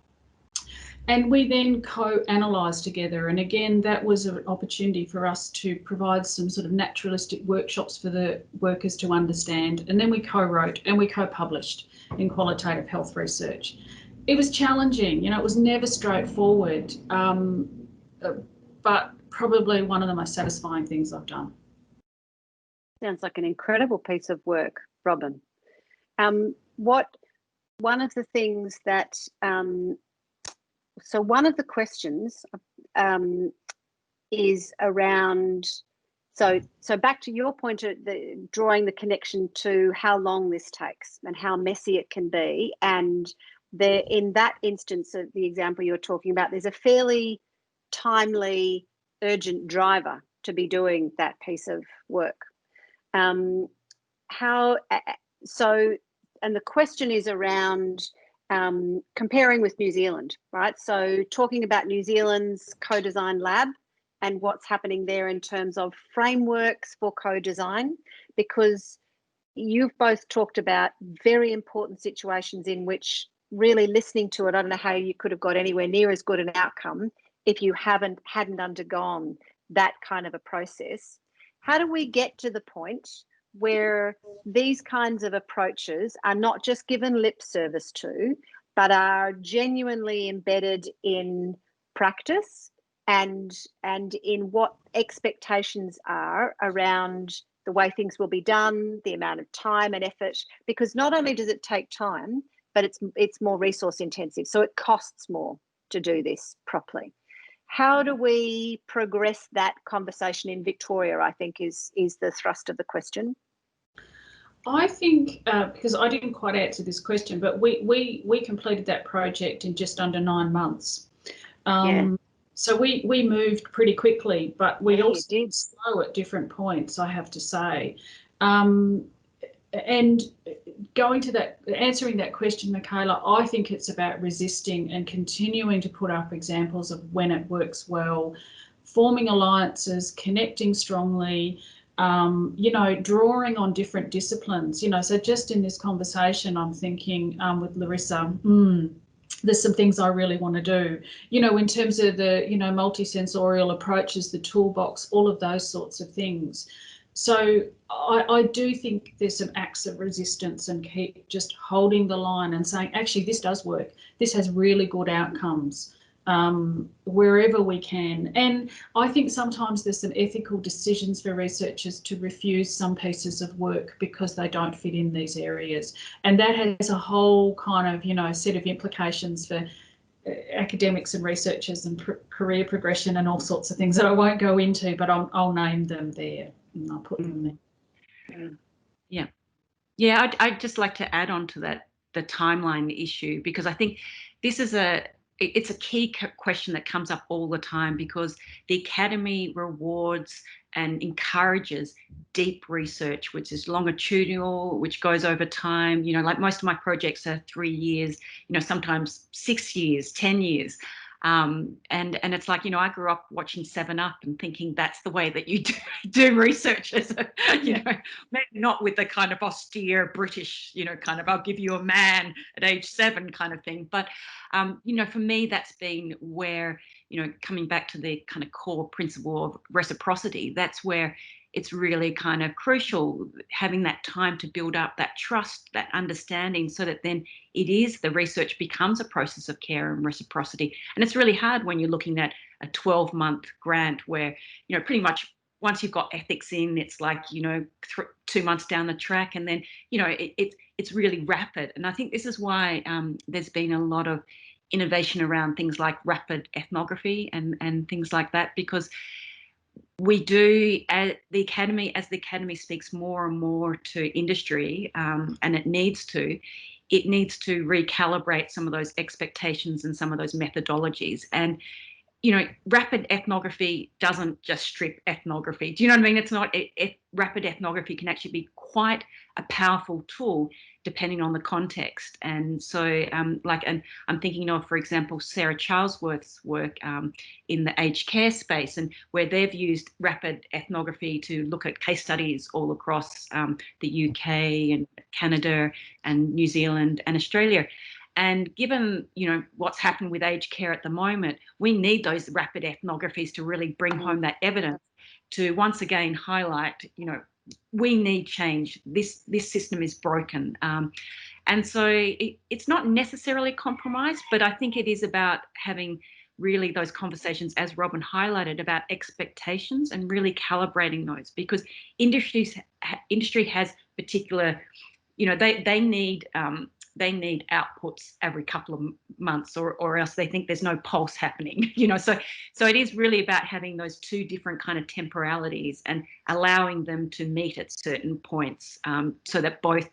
Speaker 3: And we then co-analysed together. And again, that was an opportunity for us to provide some sort of naturalistic workshops for the workers to understand. And then we co-wrote and we co-published in Qualitative Health Research. It was challenging, it was never straightforward, but probably one of the most satisfying things I've done.
Speaker 4: Sounds like an incredible piece of work, Robyn.
Speaker 1: one of the things that, so one of the questions is around, so back to your point of drawing the connection to how long this takes and how messy it can be. And there, in that instance of the example you're talking about, there's a fairly timely, urgent driver to be doing that piece of work. And the question is around comparing with New Zealand, right? So talking about New Zealand's co-design lab and what's happening there in terms of frameworks for co-design, because you've both talked about very important situations in which really listening to it, I don't know how you could have got anywhere near as good an outcome if you hadn't undergone that kind of a process. How do we get to the point where these kinds of approaches are not just given lip service to, but are genuinely embedded in practice and in what expectations are around the way things will be done, the amount of time and effort? Because not only does it take time, but it's more resource intensive, so it costs more to do this properly. How do we progress that conversation in Victoria, I think is the thrust of the question.
Speaker 3: I think, because I didn't quite answer this question, but we completed that project in just under 9 months. So we moved pretty quickly, but we also did slow at different points, I have to say. And going to that, answering that question, Michaela, I think it's about resisting and continuing to put up examples of when it works well, forming alliances, connecting strongly, you know, drawing on different disciplines. You know, so just in this conversation, I'm thinking with Larissa, there's some things I really want to do, you know, in terms of the, you know, multisensorial approaches, the toolbox, all of those sorts of things. So I do think there's some acts of resistance and keep just holding the line and saying, actually, this does work. This has really good outcomes wherever we can. And I think sometimes there's some ethical decisions for researchers to refuse some pieces of work because they don't fit in these areas. And that has a whole kind of, you know, set of implications for academics and researchers and career progression and all sorts of things that I won't go into, but I'll name them there. And I'll put them there.
Speaker 2: Yeah. I'd just like to add on to that, the timeline issue, because I think this is it's a key question that comes up all the time, because the Academy rewards and encourages deep research, which is longitudinal, which goes over time. You know, like most of my projects are 3 years, you know, sometimes 6 years, 10 years. And it's like, you know, I grew up watching 7 Up and thinking that's the way that you do research, you know, maybe not with the kind of austere British, you know, kind of I'll give you a man at age 7 kind of thing. But, you know, for me, that's been where, you know, coming back to the kind of core principle of reciprocity, that's where it's really kind of crucial, having that time to build up that trust, that understanding, so that then the research becomes a process of care and reciprocity. And it's really hard when you're looking at a 12-month grant where, you know, pretty much once you've got ethics in, it's like, you know, 2 months down the track, and then, you know, it's really rapid. And I think this is why there's been a lot of innovation around things like rapid ethnography and things like that, because we do, as the Academy speaks more and more to industry, and it needs to recalibrate some of those expectations and some of those methodologies. And, you know, rapid ethnography doesn't just strip ethnography. Do you know what I mean? It's not, rapid ethnography can actually be quite a powerful tool depending on the context. And so, and I'm thinking of, for example, Sarah Charlesworth's work in the aged care space, and where they've used rapid ethnography to look at case studies all across the UK and Canada and New Zealand and Australia. And given, you know, what's happened with aged care at the moment, we need those rapid ethnographies to really bring home that evidence to once again highlight, you know, we need change. This system is broken. And so it's not necessarily compromised, but I think it is about having really those conversations, as Robyn highlighted, about expectations and really calibrating those, because industry has particular, you know, they need they need outputs every couple of months, or else they think there's no pulse happening. You know, so it is really about having those two different kind of temporalities and allowing them to meet at certain points, so that both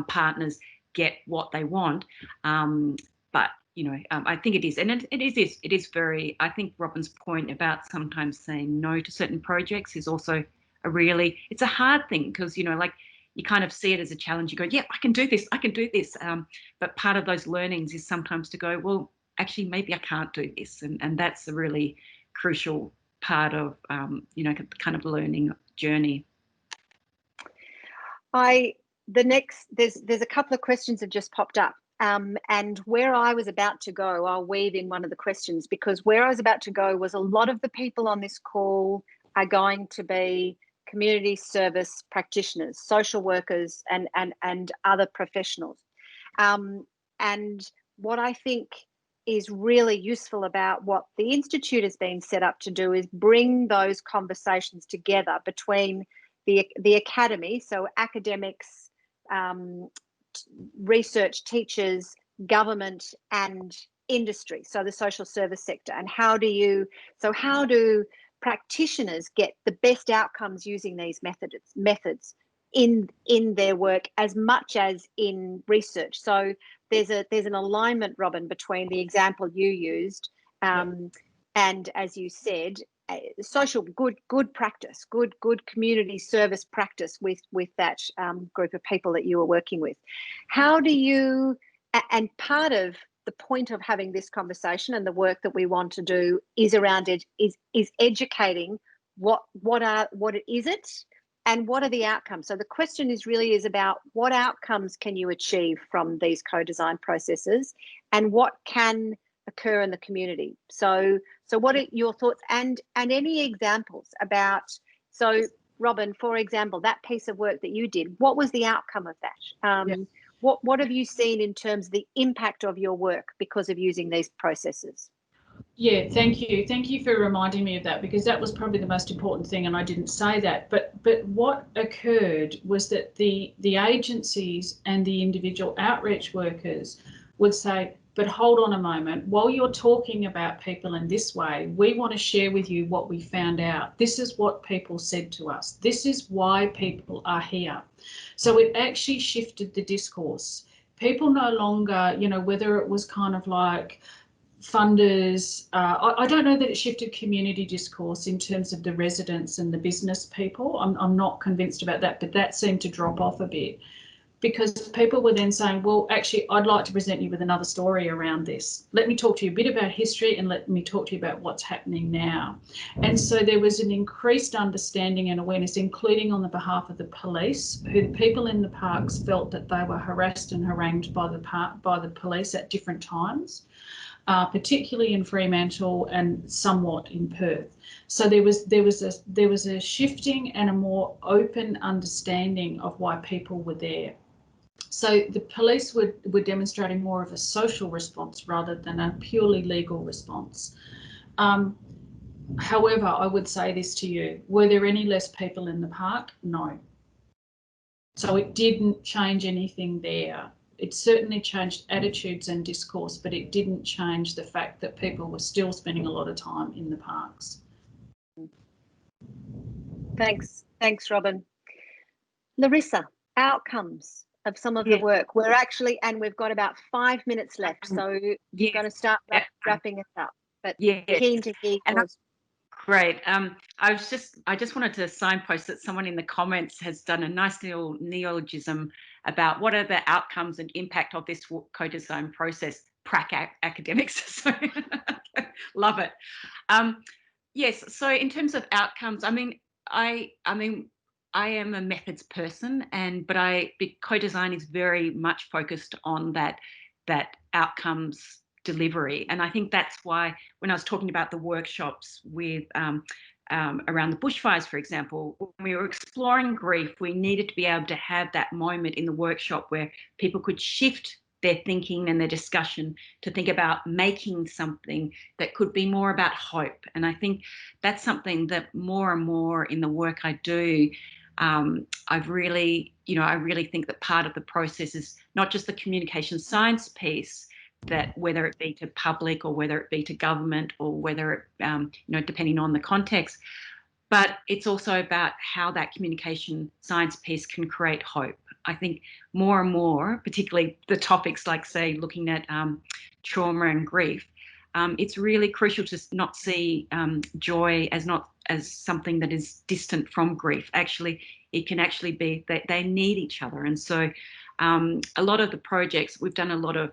Speaker 2: partners get what they want. But you know, I think it is, and it is very. I think Robyn's point about sometimes saying no to certain projects is also it's a hard thing, because, you know, like, you kind of see it as a challenge. You go, yeah, I can do this. But part of those learnings is sometimes to go, well, actually, maybe I can't do this, and that's a really crucial part of you know, kind of learning journey.
Speaker 1: There's a couple of questions that just popped up. And where I was about to go, I'll weave in one of the questions, because where I was about to go was a lot of the people on this call are going to be community service practitioners, social workers, and other professionals. And what I think is really useful about what the Institute has been set up to do is bring those conversations together between the academy, so academics, research, teachers, government, and industry, so the social service sector. And how do practitioners get the best outcomes using these methods in their work as much as in research? So there's an alignment, Robyn, between the example you used and, as you said, social good practice, good community service practice with that group of people that you were working with. How do you, and part of the point of having this conversation and the work that we want to do is around it, is educating what is it and what are the outcomes. So the question is about what outcomes can you achieve from these co-design processes, and what can occur in the community. So what are your thoughts and any examples about, so Robyn, for example, that piece of work that you did, what was the outcome of that? What have you seen in terms of the impact of your work because of using these processes?
Speaker 3: Yeah, thank you. Thank you for reminding me of that, because that was probably the most important thing, and I didn't say that. But what occurred was that the agencies and the individual outreach workers would say, but hold on a moment, while you're talking about people in this way, we want to share with you what we found out. This is what people said to us. This is why people are here. So it actually shifted the discourse. People no longer, you know, whether it was kind of like funders, I don't know that it shifted community discourse in terms of the residents and the business people. I'm not convinced about that, but that seemed to drop off a bit, because people were then saying, well, actually, I'd like to present you with another story around this. Let me talk to you a bit about history, and let me talk to you about what's happening now. And so there was an increased understanding and awareness, including on the behalf of the police, who the people in the parks felt that they were harassed and harangued by the police at different times, particularly in Fremantle and somewhat in Perth. So there was a shifting and a more open understanding of why people were there. So the police were demonstrating more of a social response rather than a purely legal response. However, I would say this to you, were there any less people in the park? No. So it didn't change anything there. It certainly changed attitudes and discourse, but it didn't change the fact that people were still spending a lot of time in the parks.
Speaker 1: Thanks, Robyn. Larissa, outcomes of some of the work. We're actually, and we've got about 5 minutes left, so you're going to start wrapping it up. But keen to hear yours.
Speaker 2: Great. I just wanted to signpost that someone in the comments has done a nice little neologism about what are the outcomes and impact of this co-design process. Prac academics. So love it. Yes. So in terms of outcomes, I mean, I am a methods person, but co-design is very much focused on that outcomes delivery. And I think that's why when I was talking about the workshops with around the bushfires, for example, when we were exploring grief, we needed to be able to have that moment in the workshop where people could shift their thinking and their discussion to think about making something that could be more about hope. And I think that's something that more and more in the work I do, I've really, I really think that part of the process is not just the communication science piece, that whether it be to public or whether it be to government or whether it, depending on the context, but it's also about how that communication science piece can create hope. I think more and more, particularly the topics like, say, looking at trauma and grief, it's really crucial to not see joy as something that is distant from grief. Actually, it can actually be that they need each other. And so a lot of the projects, we've done a lot of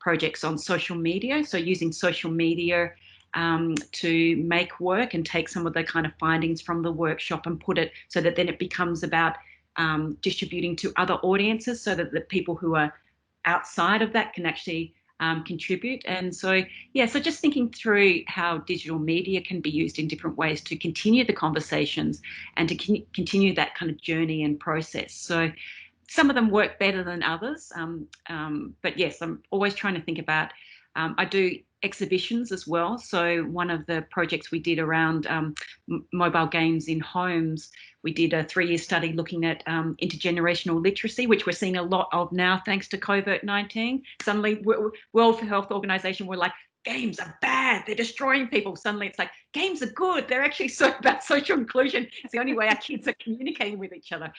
Speaker 2: projects on social media, so using social media to make work and take some of the kind of findings from the workshop and put it so that then it becomes about distributing to other audiences, so that the people who are outside of that can actually contribute. And so, so just thinking through how digital media can be used in different ways to continue the conversations and to continue that kind of journey and process. So some of them work better than others. But yes, I'm always trying to think about, I do exhibitions as well. So one of the projects we did around mobile games in homes, we did a 3-year study looking at intergenerational literacy, which we're seeing a lot of now thanks to COVID-19. Suddenly, World Health Organization were like, games are bad, they're destroying people. Suddenly it's like, games are good, they're actually so about social inclusion. It's the only way our kids are communicating with each other.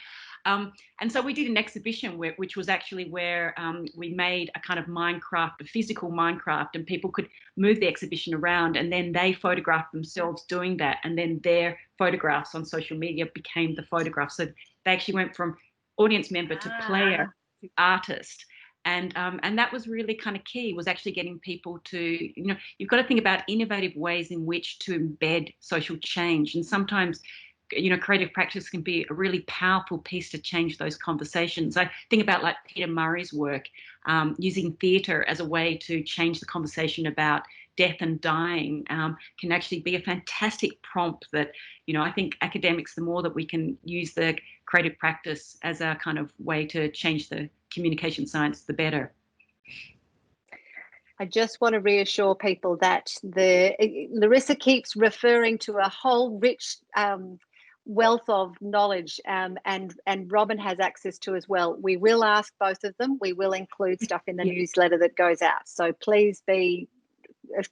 Speaker 2: And so we did an exhibition which was actually where we made a kind of Minecraft, a physical Minecraft, and people could move the exhibition around, and then they photographed themselves doing that, and then their photographs on social media became the photographs. So they actually went from audience member to player to artist. And that was really kind of key, was actually getting people to, you've got to think about innovative ways in which to embed social change. And sometimes, creative practice can be a really powerful piece to change those conversations. I think about like Peter Murray's work, using theatre as a way to change the conversation about death and dying can actually be a fantastic prompt that, I think academics, the more that we can use the creative practice as a kind of way to change the communication science, the better.
Speaker 1: I just want to reassure people that Larissa keeps referring to a whole rich wealth of knowledge, and Robyn has access to as well. We will ask both of them. We will include stuff in the newsletter that goes out. So please be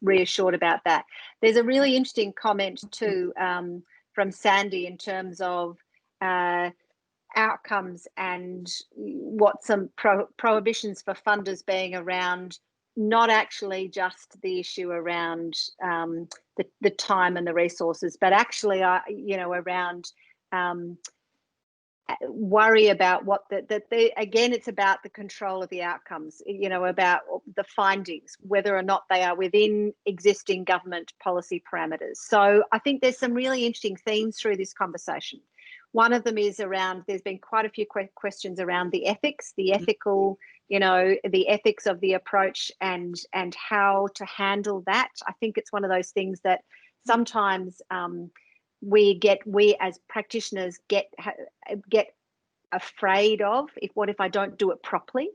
Speaker 1: reassured about that. There's a really interesting comment too from Sandy in terms of outcomes and what some prohibitions for funders being around, not actually just the issue around the time and the resources, but actually, around worry about what again, it's about the control of the outcomes, about the findings, whether or not they are within existing government policy parameters. So I think there's some really interesting themes through this conversation. One of them is around, there's been quite a few questions around the ethics, the ethical, the ethics of the approach and how to handle that. I think it's one of those things that sometimes we as practitioners get afraid of. What if I don't do it properly?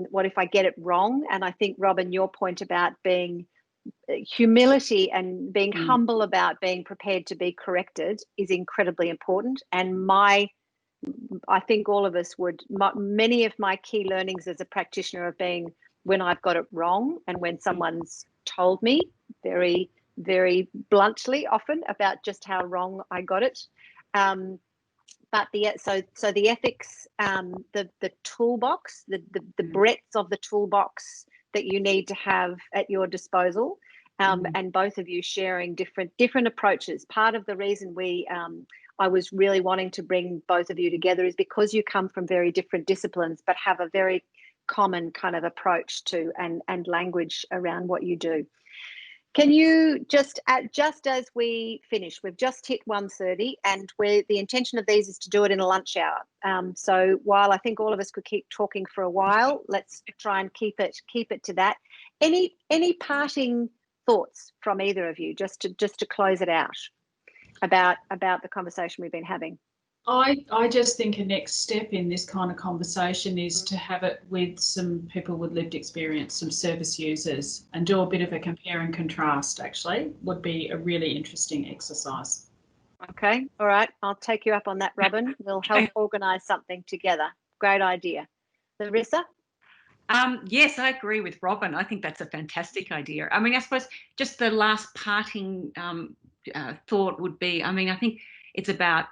Speaker 1: What if I get it wrong? And I think, Robyn, your point about being humility and being humble about being prepared to be corrected is incredibly important. And I think all of us many of my key learnings as a practitioner have been when I've got it wrong and when someone's told me very, very bluntly often about just how wrong I got it. But so the ethics, the toolbox, the breadth of the toolbox that you need to have at your disposal, and both of you sharing different approaches. Part of the reason I was really wanting to bring both of you together is because you come from very different disciplines, but have a very common kind of approach to and language around what you do. Can you just as we finish, we've just hit 1:30, and the intention of these is to do it in a lunch hour. So while I think all of us could keep talking for a while, let's try and keep it to that. Any parting thoughts from either of you, just to close it out about the conversation we've been having?
Speaker 3: I just think a next step in this kind of conversation is to have it with some people with lived experience, some service users, and do a bit of a compare and contrast. Actually, would be a really interesting exercise.
Speaker 1: Okay, all right. I'll take you up on that, Robyn. We'll help organise something together. Great idea. Larissa?
Speaker 2: Yes, I agree with Robyn. I think that's a fantastic idea. I mean, I suppose just the last parting thought would be, I mean, I think it's about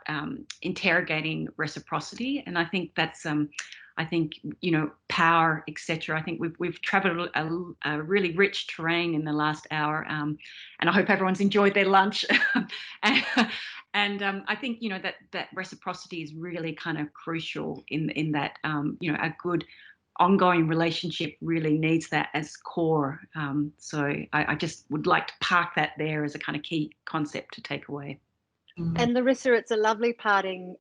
Speaker 2: interrogating reciprocity, and I think that's, I think, you know, power, etc. I think we've travelled a really rich terrain in the last hour, and I hope everyone's enjoyed their lunch. And I think, you know, that reciprocity is really kind of crucial in that, you know, a good ongoing relationship really needs that as core. So I just would like to park that there as a kind of key concept to take away.
Speaker 1: And Larissa, it's a lovely parting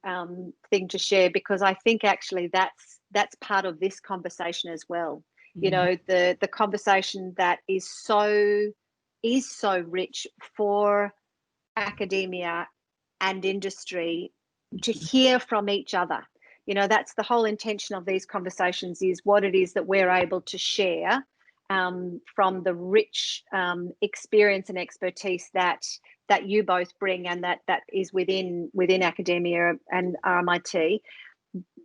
Speaker 1: thing to share, because I think actually that's part of this conversation as well. You know, the conversation that is so rich for academia and industry to hear from each other. You know, that's the whole intention of these conversations, is what it is that we're able to share from the rich experience and expertise that you both bring, and that is within academia and RMIT,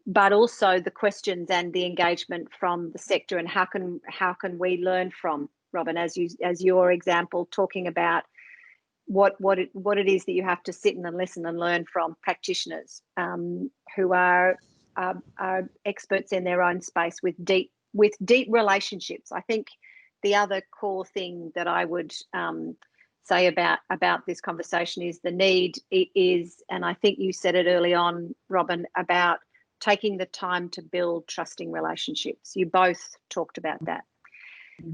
Speaker 1: but also the questions and the engagement from the sector, and how can we learn from, Robyn, as your example, talking about what it is that you have to sit and listen and learn from practitioners who are experts in their own space with deep relationships. I think the other core thing that I would say about this conversation is the need is, and I think you said it early on, Robyn, about taking the time to build trusting relationships. You both talked about that.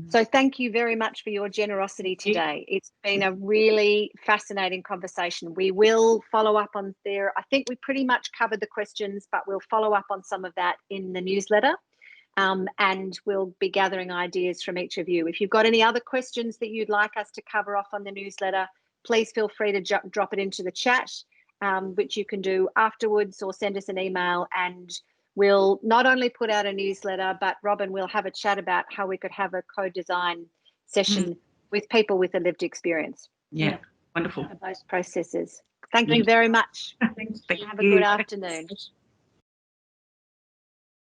Speaker 1: So thank you very much for your generosity today. It's been a really fascinating conversation. We will follow up on there. I think we pretty much covered the questions, but we'll follow up on some of that in the newsletter. And we'll be gathering ideas from each of you. If you've got any other questions that you'd like us to cover off on the newsletter, please feel free to drop it into the chat, which you can do afterwards, or send us an email, and we'll not only put out a newsletter, but Robyn, we'll have a chat about how we could have a co-design session with people with a lived experience.
Speaker 2: Yeah, wonderful.
Speaker 1: Those processes. Thank you very much.
Speaker 3: Thank you.
Speaker 1: Have a good afternoon.